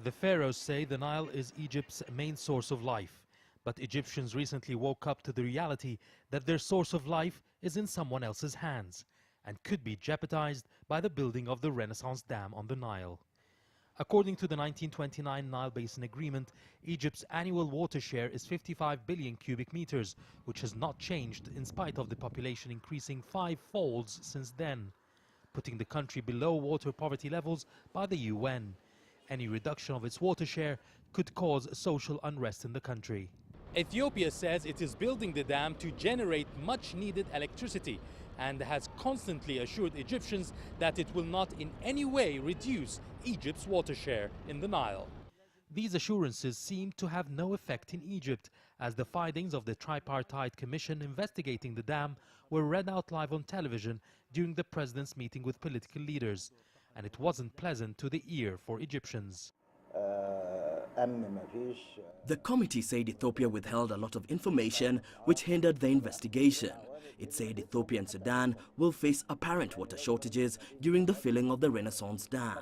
The pharaohs say the Nile is Egypt's main source of life. But Egyptians recently woke up to the reality that their source of life is in someone else's hands and could be jeopardized by the building of the Renaissance Dam on the Nile. According to the 1929 Nile Basin Agreement, Egypt's annual water share is 55 billion cubic meters, which has not changed in spite of the population increasing 5-folds since then, putting the country below water poverty levels by the UN. Any reduction of its water share could cause social unrest in the country. Ethiopia says it is building the dam to generate much-needed electricity and has constantly assured Egyptians that it will not in any way reduce Egypt's water share in the Nile. These assurances seem to have no effect in Egypt, as the findings of the tripartite commission investigating the dam were read out live on television during the president's meeting with political leaders. And it wasn't pleasant to the ear for Egyptians. The committee said Ethiopia withheld a lot of information which hindered the investigation. It said Ethiopia and Sudan will face apparent water shortages during the filling of the Renaissance Dam.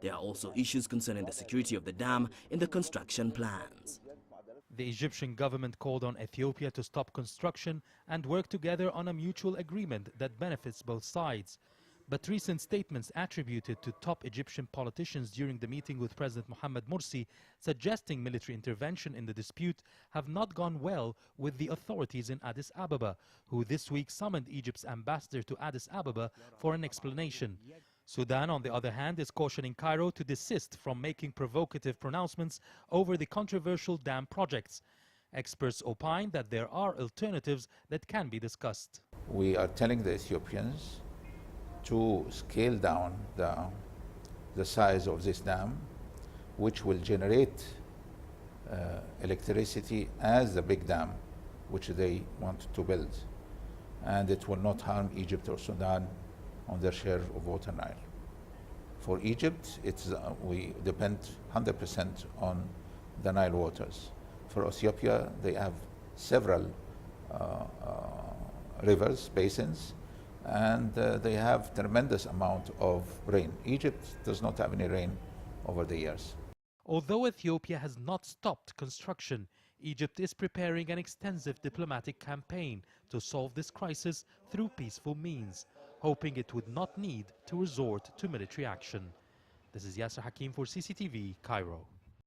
There are also issues concerning the security of the dam in the construction plans. The Egyptian government called on Ethiopia to stop construction and work together on a mutual agreement that benefits both sides. But recent statements attributed to top Egyptian politicians during the meeting with President Mohamed Morsi suggesting military intervention in the dispute have not gone well with the authorities in Addis Ababa, who this week summoned Egypt's ambassador to Addis Ababa for an explanation. Sudan, on the other hand, is cautioning Cairo to desist from making provocative pronouncements over the controversial dam projects. Experts opine that there are alternatives that can be discussed. We are telling the Ethiopians to scale down the size of this dam, which will generate electricity as the big dam which they want to build, and it will not harm Egypt or Sudan on their share of water Nile. For Egypt, we depend 100% on the Nile waters. For Ethiopia, they have several rivers, basins, and they have tremendous amount of rain. Egypt does not have any rain over the years. Although Ethiopia has not stopped construction, Egypt is preparing an extensive diplomatic campaign to solve this crisis through peaceful means, hoping it would not need to resort to military action. This is Yasser Hakim for CCTV, Cairo.